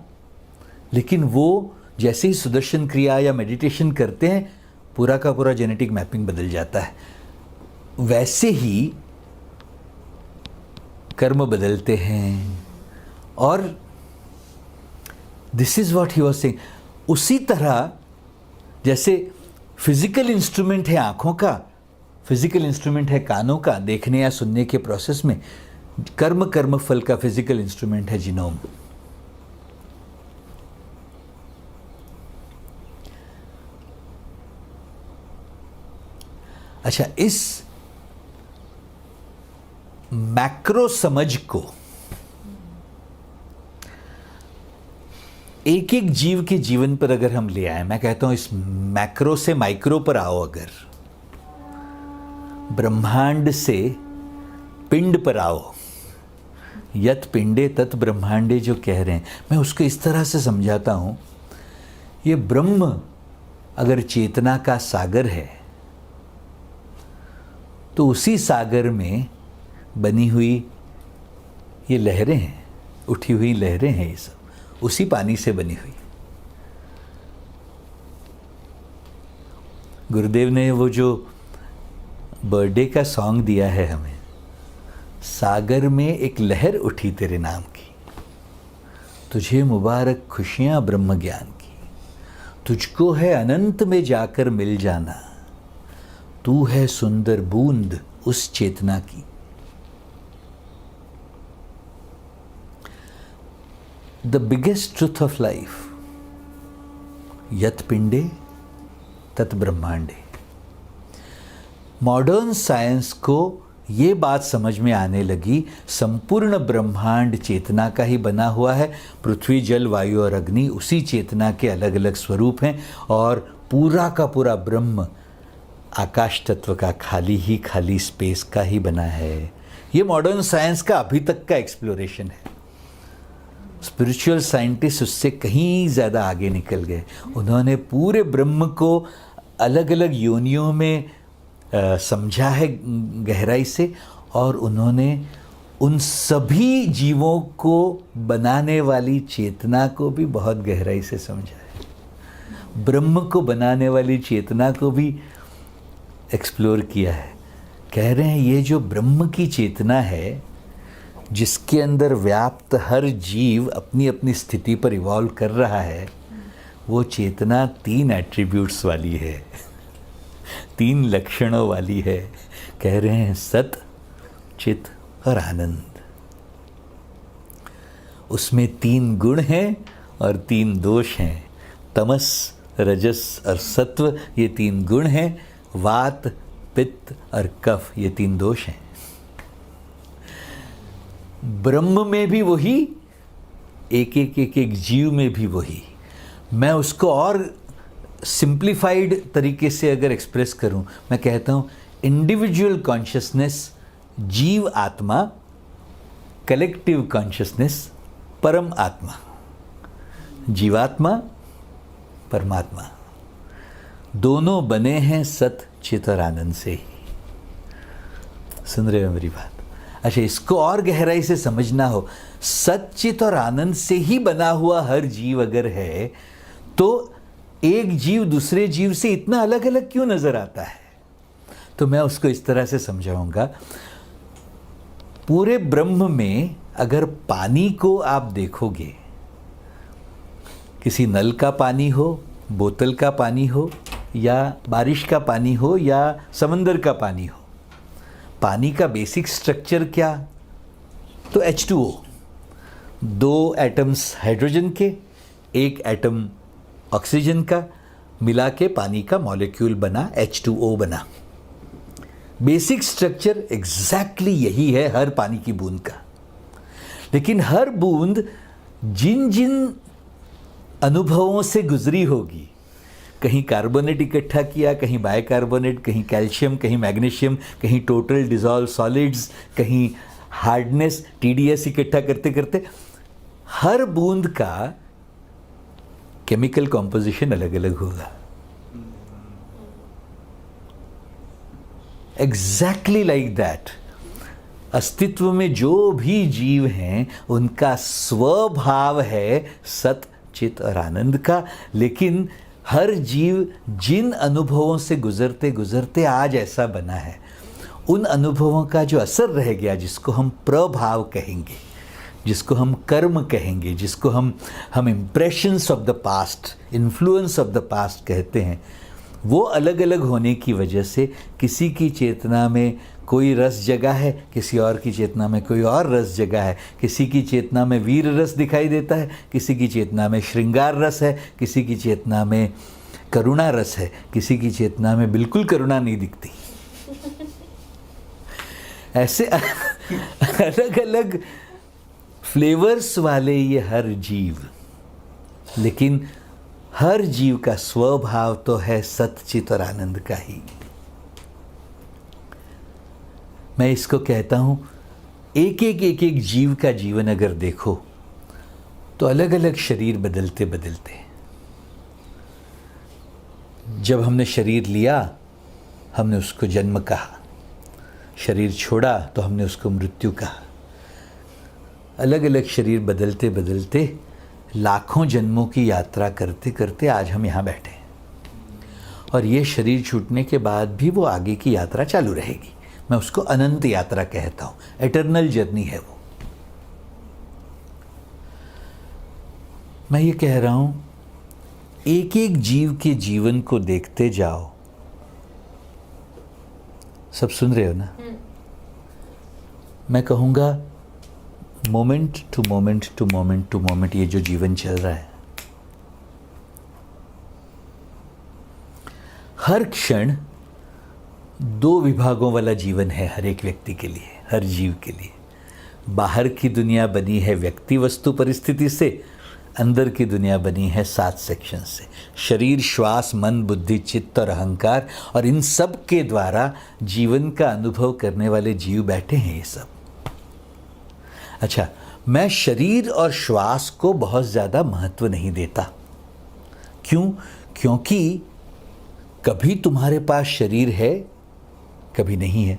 लेकिन वो जैसे ही सुदर्शन क्रिया या मेडिटेशन करते हैं पूरा का पूरा जेनेटिक मैपिंग बदल जाता है। वैसे ही कर्म बदलते हैं और this is what he was saying. उसी तरह जैसे फिजिकल इंस्ट्रूमेंट है आंखों का, फिजिकल इंस्ट्रूमेंट है कानों का, देखने या सुनने के प्रोसेस में, कर्म फल का फिजिकल इंस्ट्रूमेंट है जीनोम। अच्छा, इस मैक्रो समझ को एक एक जीव के जीवन पर अगर हम ले आए, मैं कहता हूं इस मैक्रो से माइक्रो पर आओ, अगर ब्रह्मांड से पिंड पर आओ, यत पिंडे तत् ब्रह्मांडे जो कह रहे हैं, मैं उसको इस तरह से समझाता हूं, ये ब्रह्म अगर चेतना का सागर है तो उसी सागर में बनी हुई ये लहरें हैं, उठी हुई लहरें हैं, ये सब उसी पानी से बनी हुई। गुरुदेव ने वो जो बर्थडे का सॉन्ग दिया है हमें, सागर में एक लहर उठी तेरे नाम की, तुझे मुबारक खुशियां ब्रह्म ज्ञान की, तुझको है अनंत में जाकर मिल जाना, तू है सुंदर बूंद उस चेतना की। The biggest truth of life, यत पिंडे तत् ब्रह्मांडे। मॉडर्न साइंस को ये बात समझ में आने लगी, संपूर्ण ब्रह्मांड चेतना का ही बना हुआ है, पृथ्वी जल वायु और अग्नि उसी चेतना के अलग अलग स्वरूप हैं, और पूरा का पूरा ब्रह्म आकाश तत्व का खाली ही खाली स्पेस का ही बना है। ये मॉडर्न साइंस का अभी तक का एक्सप्लोरेशन है। स्पिरिचुअल साइंटिस्ट उससे कहीं ज़्यादा आगे निकल गए। उन्होंने पूरे ब्रह्म को अलग अलग योनियों में समझा है गहराई से, और उन्होंने उन सभी जीवों को बनाने वाली चेतना को भी बहुत गहराई से समझा है। ब्रह्म को बनाने वाली चेतना को भी एक्सप्लोर किया है। कह रहे हैं ये जो ब्रह्म की चेतना है, जिसके अंदर व्याप्त हर जीव अपनी अपनी स्थिति पर इवॉल्व कर रहा है, वो चेतना 3 एट्रीब्यूट्स वाली है, 3 लक्षणों वाली है। कह रहे हैं सत, चित और आनंद। उसमें 3 गुण हैं और 3 दोष हैं। तमस, रजस और सत्व, ये 3 गुण हैं। वात, पित्त और कफ, ये 3 दोष हैं। ब्रह्म में भी वही, एक जीव में भी वही। मैं उसको और सिंप्लीफाइड तरीके से अगर एक्सप्रेस करूं, मैं कहता हूं इंडिविजुअल कॉन्शियसनेस जीव आत्मा, कलेक्टिव कॉन्शियसनेस परम आत्मा। जीवात्मा, परमात्मा दोनों बने हैं सत, चित और आनंद से ही। सुन रहे हो मेरी बात? अच्छा, इसको और गहराई से समझना हो, सत, चित और आनंद से ही बना हुआ हर जीव अगर है, तो एक जीव दूसरे जीव से इतना अलग अलग क्यों नजर आता है? तो मैं उसको इस तरह से समझाऊंगा। पूरे ब्रह्म में अगर पानी को आप देखोगे, किसी नल का पानी हो, बोतल का पानी हो, या बारिश का पानी हो, या समंदर का पानी हो, पानी का बेसिक स्ट्रक्चर क्या? तो H2O, 2 एटम्स हाइड्रोजन के, 1 एटम ऑक्सीजन का, मिला के पानी का मॉलिक्यूल बना, H2O बना। बेसिक स्ट्रक्चर एग्जैक्टली यही है हर पानी की बूंद का। लेकिन हर बूंद जिन जिन अनुभवों से गुजरी होगी, कहीं कार्बोनेट इकट्ठा किया, कहीं बाइकार्बोनेट, कहीं कैल्शियम, कहीं मैग्नीशियम, कहीं टोटल डिसॉल्व सॉलिड्स, कहीं हार्डनेस TDS इकट्ठा करते करते हर बूंद का केमिकल कॉम्पोजिशन अलग अलग होगा। एग्जैक्टली लाइक दैट अस्तित्व में जो भी जीव हैं उनका स्वभाव है सत, चित और आनंद का। लेकिन हर जीव जिन अनुभवों से गुजरते गुजरते आज ऐसा बना है, उन अनुभवों का जो असर रह गया, जिसको हम प्रभाव कहेंगे, जिसको हम कर्म कहेंगे, जिसको हम impressions of the past, influence of the past कहते हैं, वो अलग अलग होने की वजह से किसी की चेतना में कोई रस जगा है, किसी और की चेतना में कोई और रस जगा है। किसी की चेतना में वीर रस दिखाई देता है, किसी की चेतना में श्रृंगार रस है, किसी की चेतना में करुणा रस है, किसी की चेतना में बिल्कुल करुणा नहीं दिखती। ऐसे अलग अलग फ्लेवर्स वाले ये हर जीव, लेकिन हर जीव का स्वभाव तो है सच्चित और आनंद का ही। मैं इसको कहता हूं, एक एक जीव का जीवन अगर देखो तो अलग अलग शरीर बदलते बदलते, जब हमने शरीर लिया हमने उसको जन्म कहा, शरीर छोड़ा तो हमने उसको मृत्यु कहा। अलग अलग शरीर बदलते बदलते लाखों जन्मों की यात्रा करते करते आज हम यहाँ बैठे हैं, और ये शरीर छूटने के बाद भी वो आगे की यात्रा चालू रहेगी। मैं उसको अनंत यात्रा कहता हूँ, एटर्नल जर्नी है वो। मैं ये कह रहा हूँ, एक एक जीव के जीवन को देखते जाओ। सब सुन रहे हो ना? मैं कहूँगा moment to moment to moment to moment ये जो जीवन चल रहा है, हर क्षण दो विभागों वाला जीवन है हर एक व्यक्ति के लिए, हर जीव के लिए। बाहर की दुनिया बनी है व्यक्ति वस्तु परिस्थिति से, अंदर की दुनिया बनी है 7 सेक्शन से, शरीर, श्वास, मन, बुद्धि, चित्त और अहंकार, और इन सब के द्वारा जीवन का अनुभव करने वाले जीव बैठे हैं ये सब। अच्छा, मैं शरीर और श्वास को बहुत ज़्यादा महत्व नहीं देता। क्यों? क्योंकि कभी तुम्हारे पास शरीर है, कभी नहीं है।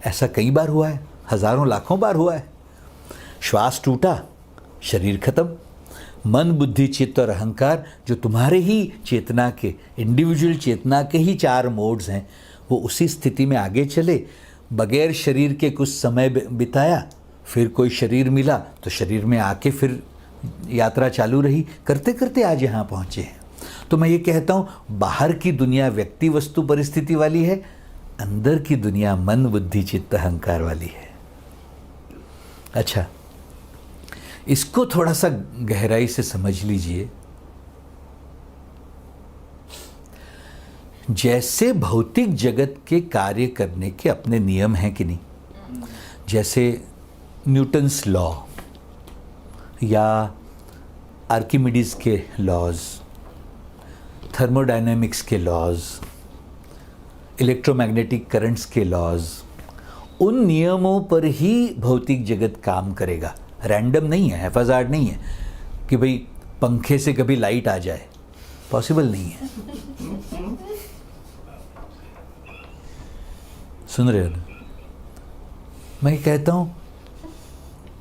ऐसा कई बार हुआ है, हजारों लाखों बार हुआ है। श्वास टूटा, शरीर खत्म। मन, बुद्धि, चित्त और अहंकार जो तुम्हारे ही चेतना के, इंडिविजुअल चेतना के ही 4 मोड्स हैं, वो उसी स्थिति में आगे चले। बगैर शरीर के कुछ समय बिताया, फिर कोई शरीर मिला तो शरीर में आके फिर यात्रा चालू रही, करते करते आज यहाँ पहुँचे हैं। तो मैं ये कहता हूँ, बाहर की दुनिया व्यक्ति वस्तु परिस्थिति वाली है, अंदर की दुनिया मन, बुद्धि, चित्त, अहंकार वाली है। अच्छा, इसको थोड़ा सा गहराई से समझ लीजिए। जैसे भौतिक जगत के कार्य करने के अपने नियम हैं कि नहीं, जैसे न्यूटन्स लॉ या आर्किमिडीज के लॉज, थर्मोडायनेमिक्स के लॉज, इलेक्ट्रोमैग्नेटिक करंट्स के लॉज, उन नियमों पर ही भौतिक जगत काम करेगा। रैंडम नहीं है, हैफाजार्ड नहीं है कि भाई पंखे से कभी लाइट आ जाए, पॉसिबल नहीं है। सुन रहे हो ना? मैं कहता हूँ,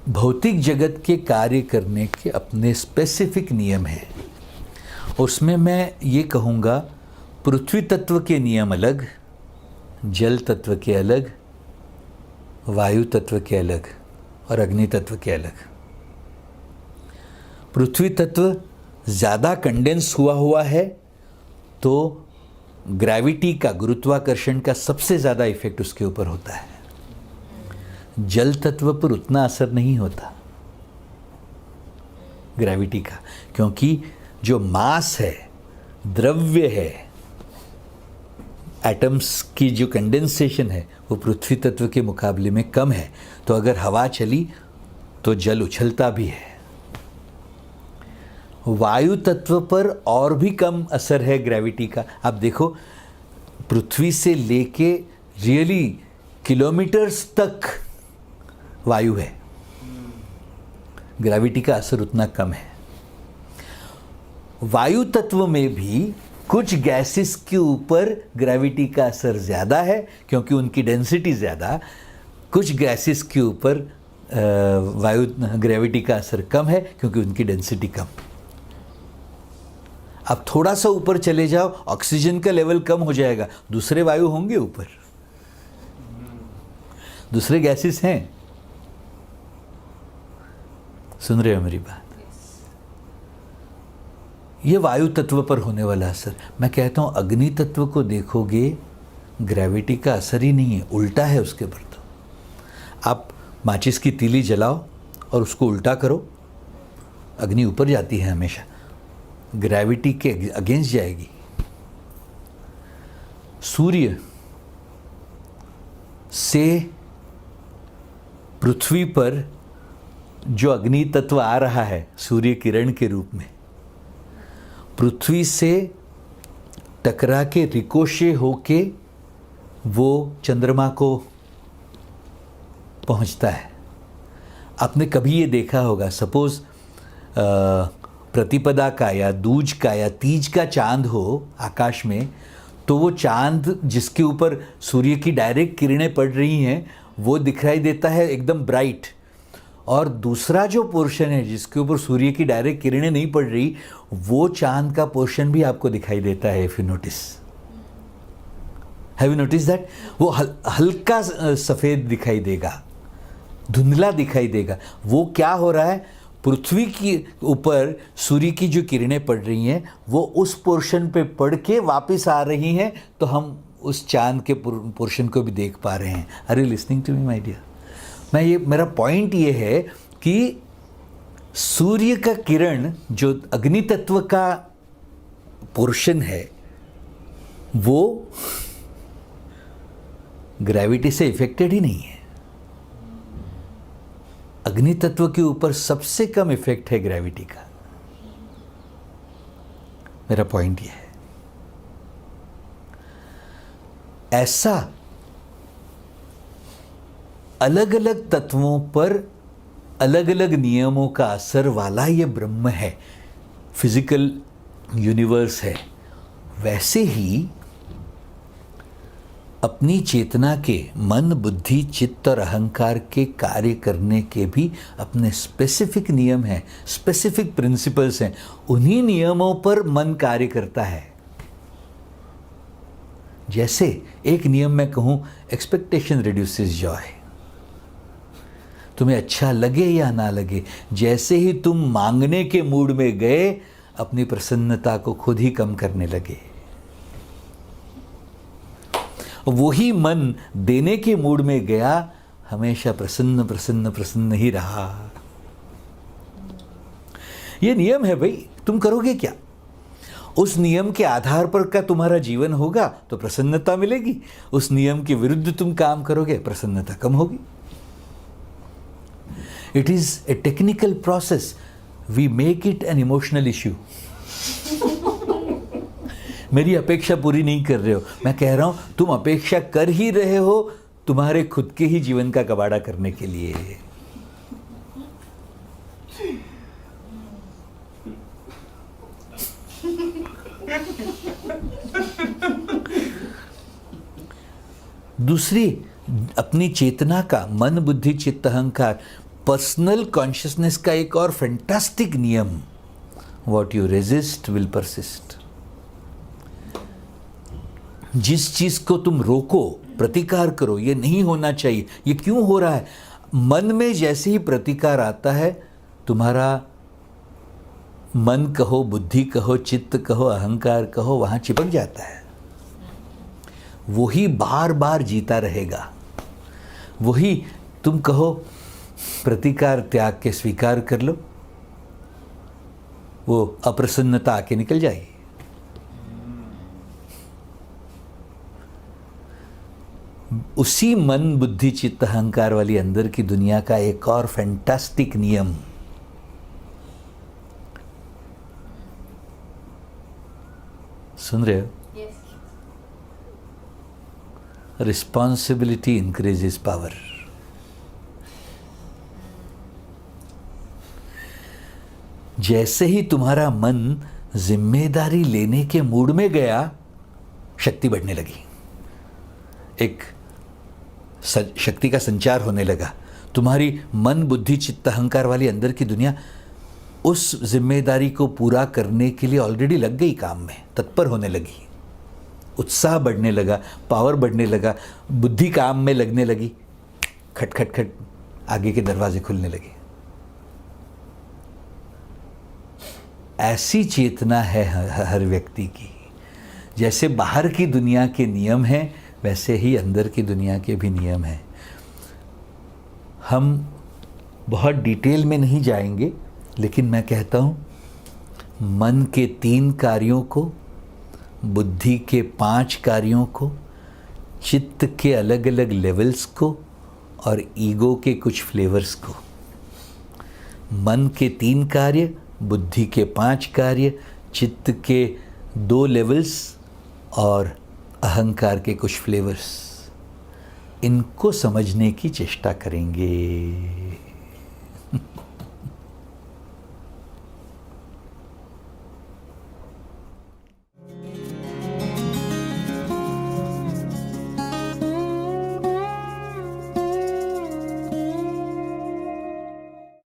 भौतिक जगत के कार्य करने के अपने स्पेसिफिक नियम हैं। उसमें मैं ये कहूँगा, पृथ्वी तत्व के नियम अलग, जल तत्व के अलग, वायु तत्व के अलग और अग्नि तत्व के अलग। पृथ्वी तत्व ज़्यादा कंडेंस हुआ है तो ग्रेविटी का, गुरुत्वाकर्षण का सबसे ज़्यादा इफेक्ट उसके ऊपर होता है। जल तत्व पर उतना असर नहीं होता ग्रेविटी का, क्योंकि जो मास है, द्रव्य है, एटम्स की जो कंडेंसेशन है वो पृथ्वी तत्व के मुकाबले में कम है। तो अगर हवा चली तो जल उछलता भी है। वायु तत्व पर और भी कम असर है ग्रेविटी का। आप देखो, पृथ्वी से लेके रियली किलोमीटर्स तक वायु है, ग्रेविटी का असर उतना कम है। वायु तत्व में भी कुछ गैसेस के ऊपर ग्रेविटी का असर ज़्यादा है क्योंकि उनकी डेंसिटी ज़्यादा, कुछ गैसेस के ऊपर वायु ग्रेविटी का असर कम है क्योंकि उनकी डेंसिटी कम। अब थोड़ा सा ऊपर चले जाओ, ऑक्सीजन का लेवल कम हो जाएगा, दूसरे वायु होंगे ऊपर, दूसरे गैसेस हैं। सुन रहे हो मेरी बात? ये वायु तत्व पर होने वाला असर। मैं कहता हूँ अग्नि तत्व को देखोगे, ग्रेविटी का असर ही नहीं है, उल्टा है उसके ऊपर। तो आप माचिस की तीली जलाओ और उसको उल्टा करो, अग्नि ऊपर जाती है हमेशा, ग्रेविटी के अगेंस्ट जाएगी। सूर्य से पृथ्वी पर जो अग्नि तत्व आ रहा है सूर्य किरण के रूप में, पृथ्वी से टकरा के रिकोशे होके वो चंद्रमा को पहुंचता है। आपने कभी ये देखा होगा, सपोज प्रतिपदा का या दूज का या तीज का चांद हो आकाश में, तो वो चांद जिसके ऊपर सूर्य की डायरेक्ट किरणें पड़ रही हैं वो दिखाई देता है एकदम ब्राइट, और दूसरा जो पोर्शन है जिसके ऊपर सूर्य की डायरेक्ट किरणें नहीं पड़ रही, वो चांद का पोर्शन भी आपको दिखाई देता है। If you notice, have you notice that? वो हल्का सफ़ेद दिखाई देगा, धुंधला दिखाई देगा। वो क्या हो रहा है, पृथ्वी के ऊपर सूर्य की जो किरणें पड़ रही हैं वो उस पोर्शन पे पड़ के वापस आ रही हैं, तो हम उस चांद के पोर्शन को भी देख पा रहे हैं। Are you listening to me my dear? मेरा पॉइंट ये है कि सूर्य का किरण जो अग्नि तत्व का पोर्शन है वो ग्रेविटी से इफेक्टेड ही नहीं है। अग्नि तत्व के ऊपर सबसे कम इफेक्ट है ग्रेविटी का। मेरा पॉइंट यह है, ऐसा अलग अलग तत्वों पर अलग अलग नियमों का असर वाला ये ब्रह्म है, फिजिकल यूनिवर्स है। वैसे ही अपनी चेतना के मन, बुद्धि, चित्त और अहंकार के कार्य करने के भी अपने स्पेसिफिक नियम हैं, स्पेसिफिक प्रिंसिपल्स हैं। उन्हीं नियमों पर मन कार्य करता है। जैसे एक नियम मैं कहूँ, एक्सपेक्टेशन रिड्यूसेस जॉय। तुम्हें अच्छा लगे या ना लगे, जैसे ही तुम मांगने के मूड में गए, अपनी प्रसन्नता को खुद ही कम करने लगे। वही मन देने के मूड में गया, हमेशा प्रसन्न प्रसन्न प्रसन्न ही रहा। ये नियम है भाई, तुम करोगे क्या? उस नियम के आधार पर का तुम्हारा जीवन होगा तो प्रसन्नता मिलेगी, उस नियम के विरुद्ध तुम काम करोगे प्रसन्नता कम होगी। It is a technical process, we make it an emotional issue. मेरी अपेक्षा पूरी नहीं कर रहे हो, मैं कह रहा हूं तुम अपेक्षा कर ही रहे हो तुम्हारे खुद के ही जीवन का कबाड़ा करने के लिए। दूसरी, अपनी चेतना का मन, बुद्धि, चित्त, अहंकार, पर्सनल कॉन्शियसनेस का एक और फैंटास्टिक नियम, what you resist will persist. जिस चीज को तुम रोको, प्रतिकार करो, ये नहीं होना चाहिए, ये क्यों हो रहा है, मन में जैसे ही प्रतिकार आता है, तुम्हारा मन कहो, बुद्धि कहो, चित्त कहो, अहंकार कहो, वहां चिपक जाता है। वही बार बार जीता रहेगा। वही तुम कहो प्रतिकार त्याग के स्वीकार कर लो, वो अप्रसन्नता आके निकल जाएगी। उसी मन, बुद्धि, चित्त, अहंकार वाली अंदर की दुनिया का एक और फैंटास्टिक नियम, सुन रहे हो? Responsibility increases power. जैसे ही तुम्हारा मन जिम्मेदारी लेने के मूड में गया, शक्ति बढ़ने लगी, एक शक्ति का संचार होने लगा। तुम्हारी मन, बुद्धि, चित्त, अहंकार वाली अंदर की दुनिया उस जिम्मेदारी को पूरा करने के लिए ऑलरेडी लग गई, काम में तत्पर होने लगी, उत्साह बढ़ने लगा, पावर बढ़ने लगा, बुद्धि काम में लगने लगी, खट खट खट आगे के दरवाजे खुलने लगे। ऐसी चेतना है हर व्यक्ति की। जैसे बाहर की दुनिया के नियम हैं, वैसे ही अंदर की दुनिया के भी नियम हैं। हम बहुत डिटेल में नहीं जाएंगे, लेकिन मैं कहता हूँ, मन के 3 कार्यों को, बुद्धि के 5 कार्यों को, चित्त के अलग अलग लेवल्स को और ईगो के कुछ फ्लेवर्स को। मन के 3 कार्य, बुद्धि के 5 कार्य, चित्त के 2 लेवल्स और अहंकार के कुछ फ्लेवर्स, इनको समझने की चेष्टा करेंगे।